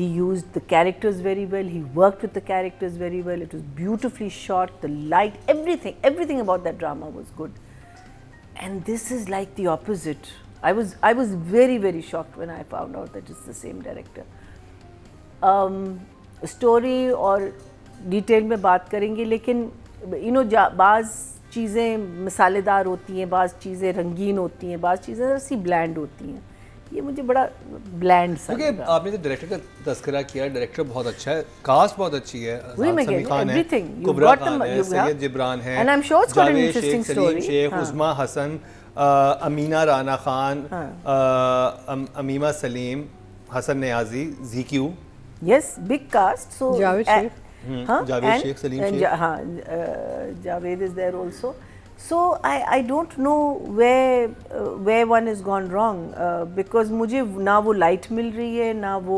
He used the characters very well. He worked with the characters very well. It was beautifully shot. The light, everything about that drama was good. And this is like the opposite. I was very, very shocked when I found out that it's the same director. Story और detail में बात करेंगे, लेकिन you know बाज़ चीज़ें मसालेदार होती हैं, बाज़ चीज़ें रंगीन होती हैं, बाज़ चीज़ें सी ब्लैंड होती हैं. ये मुझे बड़ा ब्लैंड सा लगा. आपने तो डायरेक्टर का तज़किरा किया, डायरेक्टर बहुत अच्छा है, कास्ट बहुत अच्छी है, समीर खान है, कुबरा खान है, सैयद जिब्रान है, जावेद शेख, सलीम शेख, उस्मा Hasan, Amina Rana Khan, Amima Salim, Hasan Niazi, ZQ. Yes, big cast. So Javed Sheikh. Javed Sheikh, Salim Sheikh. Javed is there also. So I don't know where one has gone wrong because मुझे ना वो light मिल रही है, ना वो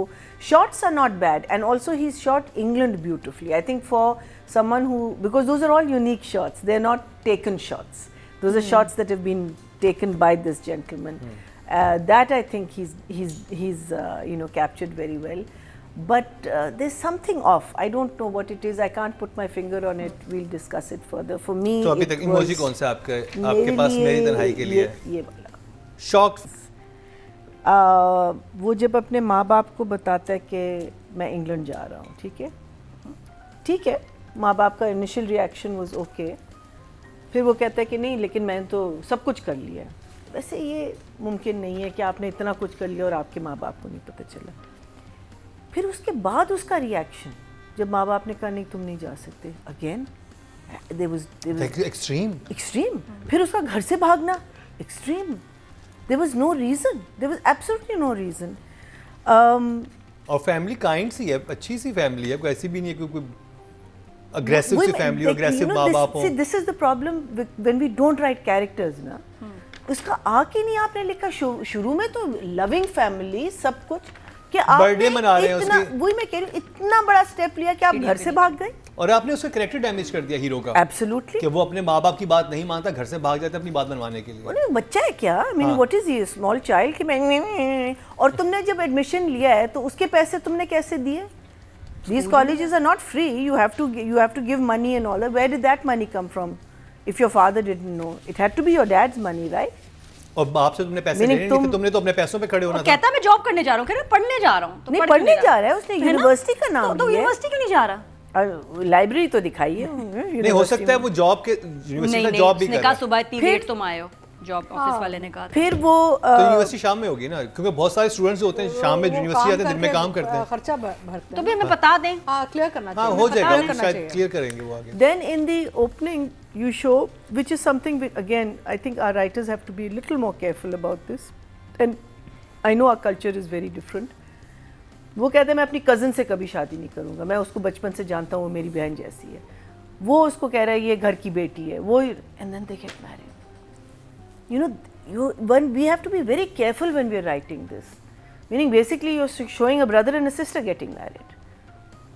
shots are not bad, and also he's shot England beautifully. I think for someone who, because those are all unique shots, they're not taken shots. Those are shots that have been taken by this gentleman. That I think he's you know, captured very well. But there's something off. I don't know what it is. I can't put my finger on it. We'll discuss it further. For me, तो अभी तक emoji कौन सा आपके पास मेरी तन्हाई के लिए? ये वाला. शॉक्ड. वो जब अपने माँ बाप को बताता है कि मैं इंग्लैंड जा रहा हूँ, ठीक है, माँ बाप का इनिशियल रिएक्शन वाज ओके. फिर वो कहता है कि नहीं, लेकिन मैंने तो सब कुछ कर लिया. वैसे ये मुमकिन नहीं है कि आपने इतना कुछ कर लिया और आपके माँ बाप को नहीं पता चला. फिर उसके बाद उसका रिएक्शन, जब माँ बाप ने कहा नहीं तुम नहीं जा सकते, अगेन there was extreme. फिर उसका घर से भागना, extreme. There was no reason. There was absolutely no reason. और फैमिली काइंड सी है, अच्छी सी फैमिली है, कोई ऐसी भी नहीं है कोई अग्रेसिव सी फैमिली, अग्रेसिव माँ बाप हो. See, this is the problem when we don't write characters ना. उसका आके नहीं आपने लिखा. शुरू में तो लविंग फैमिली सब कुछ, कि बर्थडे मना रहे हैं उसके. वही मैं कह रही हूँ, इतना बड़ा स्टेप लिया कि आप घर से भाग गए और आपने उसका कैरेक्टर डैमेज कर दिया हीरो का. एब्सोल्युटली. कि वो अपने माँ बाप की बात नहीं मानता, घर से भाग जाता अपनी बात मनवाने के लिए. नहीं, बच्चा है क्या? आई मीन व्हाट इज ये स्मॉल चाइल्ड कि मैं. और तुमने जब एडमिशन लिया है तो उसके पैसे तुमने कैसे दिए? These colleges are not free. You have to give money and all. Where did that money come from? If your father didn't know, it had to be your dad's money, right? और बाप से तुमने पैसे लेने नहीं थे, तुमने तो अपने पैसों पे खड़े होना था. कहता मैं जॉब करने जा रहा हूँ, कह रहा पढ़ने जा रहा हूँ. नहीं, पढ़ने जा रहा है, उसने यूनिवर्सिटी का नाम तो यूनिवर्सिटी क्यों नहीं जा रहा? लाइब्रेरी तो दिखाई है. नहीं हो सकता है वो जॉब के यूनिवर्सिटी का जॉब भी कर रहा है. सुबह इतनी लेट तुम आए हो, जॉब ऑफिस वाले ने कहा. फिर वो तो यूनिवर्सिटी शाम में होगी ना, क्योंकि बहुत सारे स्टूडेंट्स होते हैं शाम में यूनिवर्सिटी आते हैं, दिन में काम करते हैं. खर्चा भरते हैं. तो भी हमें बता दें. क्लियर करना चाहिए. हाँ, हो जाएगा, शायद क्लियर करेंगे वो आगे. Then in the opening you show, which is something again I think our writers have to be a little more careful about this, and I know our culture is very different. वो कहते हैं मैं अपनी cousin से कभी शादी नहीं करूँगा, मैं उसको बचपन से जानता हूँ, वो मेरी बहन जैसी है. वो उसको कह रहा है ये घर की बेटी है, वो, and then they get married. You know, when we have to be very careful when we are writing this, meaning basically you're showing a brother and a sister getting married.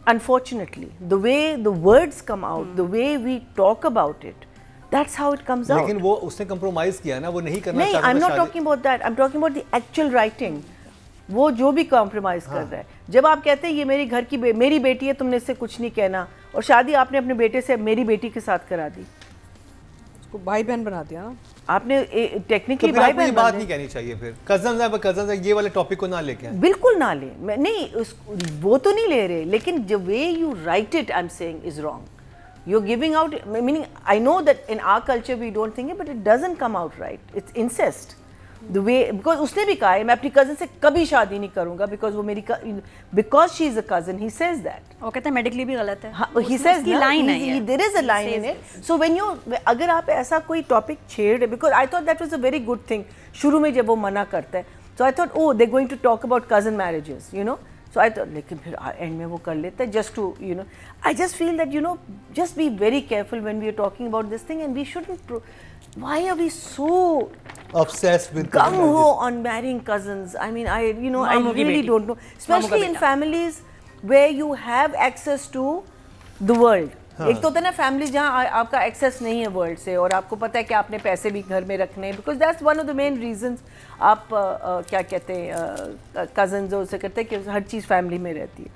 Unfortunately, the way the words come out, the way we talk about it, that's how it comes out. लेकिन वो उसने compromise किया ना, वो नहीं करना चाहता. नहीं, I'm not talking about that. I'm talking about the actual writing. वो जो भी compromise कर रहा है. जब आप कहते हैं ये मेरी घर की मेरी बेटी है, तुमने इससे कुछ नहीं कहना, और शादी आपने अपने बेटे से मेरी बेटी के साथ करा दी, उसको भाई बहन बना दिया ना आपने. टेक्निकली भाई बहन बात नहीं कहनी चाहिए. फिर कजन ये वाले टॉपिक को ना लेके आए. बिल्कुल ना ले. नहीं, वो तो नहीं ले रहे, लेकिन the way you write it, I'm saying, is wrong. You're giving out, meaning I know that in our culture we don't think it, but it doesn't come out right. It's incest. The way, because उसने भी कहा है मैं अपनी cousin से कभी शादी नहीं करूँगा, because वो मेरी because she is a cousin, he says that. वो कहते हैं मेडिकली भी गलत है. He says की line है ये. There is a line in it. So when you, अगर आप ऐसा कोई topic छेड़, because I thought that was a very good thing. शुरू में जब वो मना करता है, so I thought, oh, they're going to talk about cousin marriages, you know. So I thought, लेकिन फिर end में वो कर लेता है, just to, you know. I just feel that, you know, just be very careful when we are talking about this thing, and we shouldn't. Why are we so obsessed with gung-ho on marrying cousins? I mean, I really don't know. Especially in families where you have access to the world. एक तो होता है ना family जहाँ आपका access नहीं है world से और आपको पता है कि आपने पैसे भी घर में रखने हैं, because that's one of the main reasons आप क्या कहते हैं कजन्स उसे करते हैं कि हर चीज़ फैमिली में रहती है.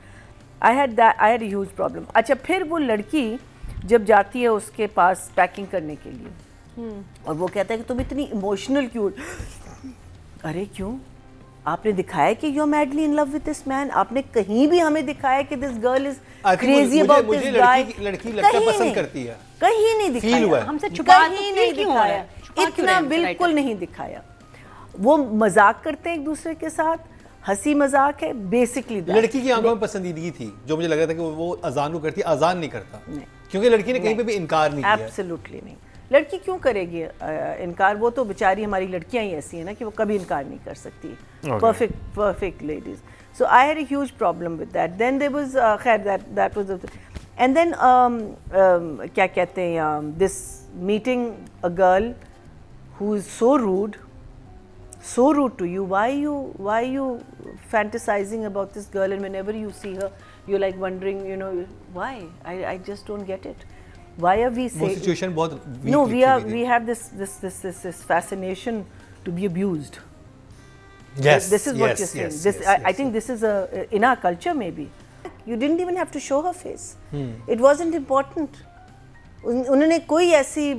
आई हैड अ ह्यूज प्रॉब्लम. अच्छा, फिर वो लड़की जब जाती है उसके पास पैकिंग करने के लिए और वो कहता है कि तुम इतनी इमोशनल क्यों. अरे क्यों? आपने दिखाया कि you are madly in love with this man. आपने कहीं भी हमें दिखाया कि this girl is crazy about this guy. लड़की लगता पसंद करती है. कहीं नहीं दिखाया, हमसे छुपा कहीं नहीं दिखाया, इतना बिल्कुल नहीं दिखाया. वो मजाक करते हैं एक दूसरे के साथ, हंसी मजाक है बेसिकली. लड़की की आंखों में पसंदीदगी थी जो मुझे लग रहा था कि वो अजान को करती, अजान नहीं करता क्योंकि लड़की ने कहीं पे भी इनकार नहीं किया. एब्सोल्युटली नहीं. लड़की क्यों करेगी इनकार? वो तो बेचारी हमारी लड़कियां ही ऐसी हैं ना कि वो कभी इनकार नहीं कर सकती. Perfect ladies. So I had a huge problem with that. Then there was खैर दैट वाज एंड देन क्या कहते हैं this meeting a girl who is so rude to you. Why you fantasizing about this girl, and whenever you see her you're like wondering, you know, why? I just don't get it. Why are we saying situation बहुत weak? No, we have this fascination to be abused. Yes, this is what you're saying. I think this is in our culture maybe. You didn't even have to show her face. It wasn't important. उन्होंने कोई ऐसी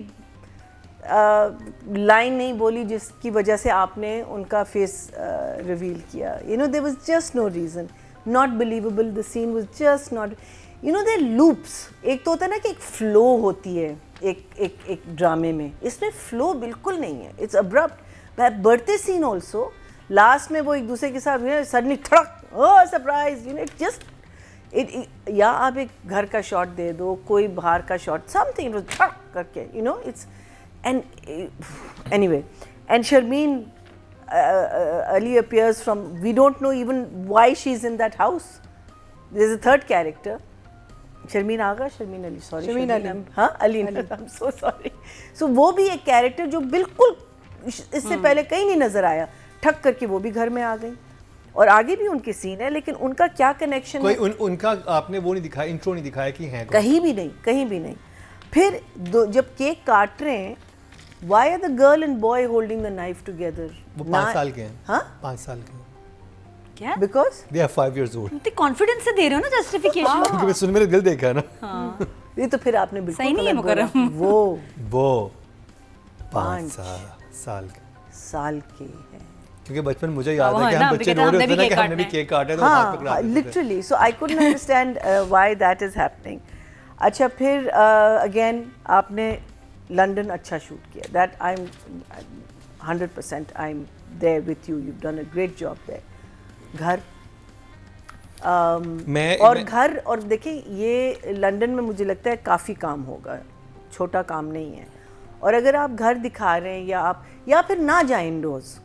line नहीं बोली जिसकी वजह से आपने उनका फेस रिवील किया. You know, there was just no reason. Not believable. The scene was just not. You know, there are loops. एक तो होता है ना कि एक फ्लो होती है एक ड्रामे में. इसमें फ्लो बिल्कुल नहीं है. It's abrupt. Birthday scene also last में वो एक दूसरे के साथ सडनली थड़क, oh surprise, you know, it just या आप एक घर का शॉट दे दो, कोई बाहर का शॉट, समथिंग थड़क करके, you know, it's and anyway, and Sharmeen Ali appears from, we don't know even why she's in that house. There's a third character, Sharmeen Agha, Sharmeen Ali, sorry, Sharmeen Ali. हाँ Ali, I'm so sorry. So वो भी एक character जो बिल्कुल इससे पहले कहीं नहीं नजर आया, ठक करके वो भी घर में आ गई. और आगे भी उनके सीन है, लेकिन उनका क्या कनेक्शन है? उनका आपने वो नहीं दिखाया, इंट्रो नहीं दिखाया कि हैं कहीं भी नहीं, कहीं भी नहीं. फिर जब केक काट रहे हैं, why are the girl and boy holding the knife together? वो 5 साल के हैं. हाँ? 5 साल के हैं. क्या? Because they are 5 years old. तुम कॉन्फिडेंस से दे रहे हो ना जस्टिफिकेशन. क्योंकि मैं सुन मेरे दिल देखा है ना. हाँ. ये तो फिर आपने बिल्कुल सही नहीं है मुकर्रम. वो 5 साल के हैं. क्योंकि बचपन मुझे याद है कि हम बच्चे रो रहे थे ना कि हमने भी केक काटा तो हाथ पकड़ा देते थे. Literally. So I couldn't understand why that is happening. अच्छा, फिर अगेन आपने लंदन अच्छा शूट किया. That I am 100% I am there with you. You done a great job there. घर घर और देखिए, ये लंदन में मुझे लगता है काफ़ी काम होगा, छोटा काम नहीं है. और अगर आप घर दिखा रहे हैं या फिर ना जाएं endorse,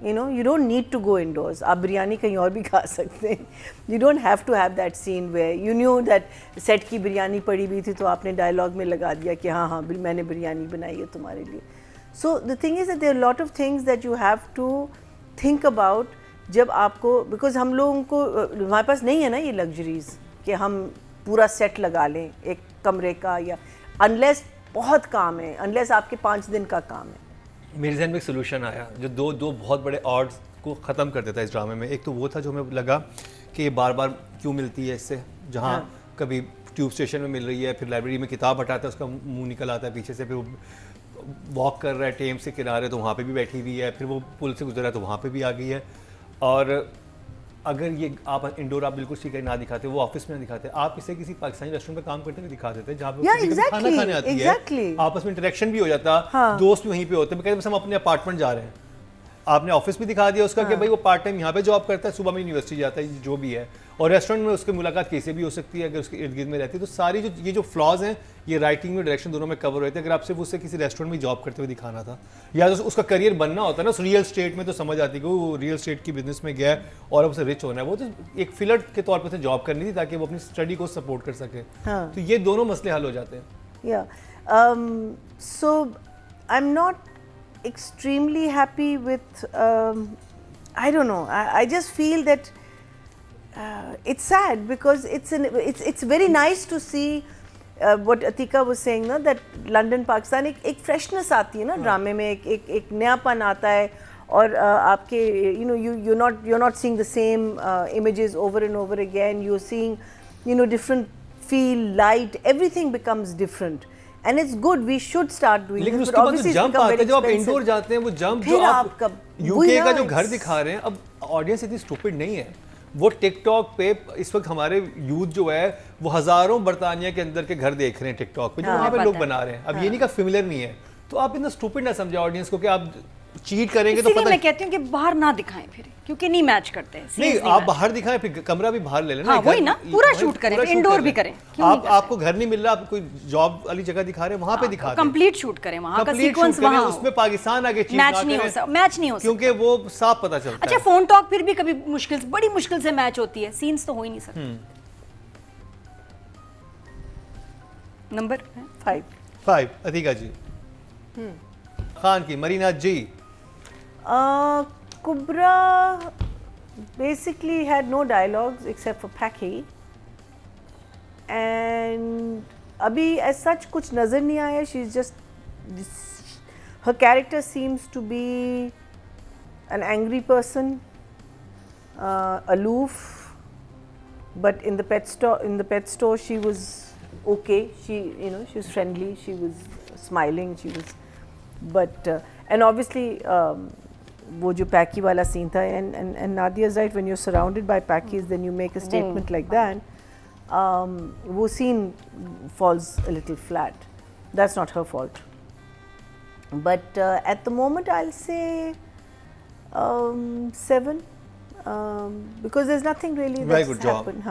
you know, you don't need to go indoors. आप बिरयानी कहीं और भी खा सकते हैं. You don't have to have that scene where you knew that set की बिरयानी पड़ी हुई थी तो आपने डायलॉग में लगा दिया कि हाँ हाँ मैंने बिरयानी बनाई है तुम्हारे लिए. So the thing is that there are a lot of things that you have to think about जब आपको, because हम लोगों को, हमारे पास नहीं है ना ये लग्जरीज कि हम पूरा सेट लगा लें एक कमरे का, या अनलेस बहुत काम है, अनलेस आपके 5 दिन का काम है. मेरे जहन में एक सोल्यूशन आया जो दो बहुत बड़े ऑड्स को ख़त्म कर देता है इस ड्रामे में. एक तो वो था जो हमें लगा कि ये बार बार क्यों मिलती है इससे, जहाँ कभी ट्यूब स्टेशन में मिल रही है, फिर लाइब्रेरी में किताब हटाता है, उसका मुंह निकल आता है पीछे से, फिर वो वॉक कर रहा है टेम्स के किनारे तो वहाँ पे भी बैठी हुई है, फिर वो पुल से गुजरा है तो वहाँ पे भी आ गई है. और अगर ये आप इंडोर आप बिल्कुल ठीक है ना दिखाते, वो ऑफिस में ना दिखाते, आप इसे किसी पाकिस्तानी रेस्टोरेंट में काम करते हुए दिखा देते जहाँ पे खाना खाने आती है, आपस में इंटरेक्शन भी हो जाता, दोस्त भी वहीं पे होते हैं. बस हम अपने अपार्टमेंट जा रहे हैं, आपने ऑफिस भी दिखा दिया उसका कि भाई वो पार्ट टाइम यहाँ पे जॉब करता है, सुबह में यूनिवर्सिटी जाता है, जो भी है, और रेस्टोरेंट में उसकी मुलाकात कैसे भी हो सकती है अगर उसके इर्द गिर्द में रहती है. तो सारी ये जो फ्लॉज हैं ये राइटिंग में, डायरेक्शन दोनों में कवर होते हैं. अगर आप सिर्फ उससे किसी रेस्टोरेंट में जॉब करते हुए दिखाना था या तो उसका करियर बनना होता है ना रियल स्टेट में, तो समझ आती कि वो रियल स्टेट की बिजनेस में गया है और अब उसे रिच होना है. वो तो एक फिलर के तौर पर जॉब करनी थी ताकि वो अपनी स्टडी को सपोर्ट कर सके. तो ये दोनों मसले हल हो जाते हैं. So I am not extremely happy with I don't know, I just feel that it's sad because it's very nice to see what Atika was saying ना, that London Pakistan एक freshness आती है ना ड्रामे में, एक नयापन आता है, और आपके you're not seeing the same images over and over again. You're seeing different feel, light, everything becomes different. And it's good, we should start doing लेकिन this, उसके बाद जो जंप आता है, जब आप इंडोर जाते हैं, वो जंप जो आप यूके का जो घर दिखा रहे हैं, अब ऑडियंस इतनी स्टूपिड नहीं है. वो टिकटॉक पे इस वक्त हमारे यूथ जो है वो हजारों बर्तानिया के अंदर के घर देख रहे हैं टिकटॉक पे, जो वहाँ पे लोग बना रहे हैं. अब ये नहीं का फेमिलियर नहीं है, तो आप इतना स्टूपिड ना समझे ऑडियंस को कि आप चीट करेंगे तो पता मैं कहती हूँ कि बाहर ना दिखाएं फिर, क्योंकि नहीं मैच करते हैं. नहीं, आप बाहर दिखाएं, फिर कमरा भी बाहर ले लेना. हाँ, वही ना, पूरा शूट करें, इंडोर भी करें. आपको घर नहीं मिल रहा, आप कोई जॉब वाली जगह दिखा रहे हैं, वहाँ पे दिखा दें, कंप्लीट शूट करें, वहाँ का सीक्वेंस वहाँ हो. उसमें पाकिस्तान आगे चीज मैच नहीं हो सकता, क्योंकि वो साफ पता चलता है. अच्छा, फोन टॉक फिर भी कभी बड़ी मुश्किल से मैच होती है, सीन्स तो हो ही नहीं सकते. नंबर 5. अतिका जी. खान की मरीना जी. Kubra basically had no dialogues except for Paki, and abhi as such kuch nazar nahi aaya. She's just her character seems to be an angry person, aloof, but in the pet store she was okay. She she was friendly, she was smiling, she was, but and obviously वो जो पैकी वाला scene था, and Nadia is right, when you're surrounded by Pakis then you make a statement like that, वो scene falls a little flat. That's not her fault, but at the moment I'll say 7, because there's nothing really that's happened.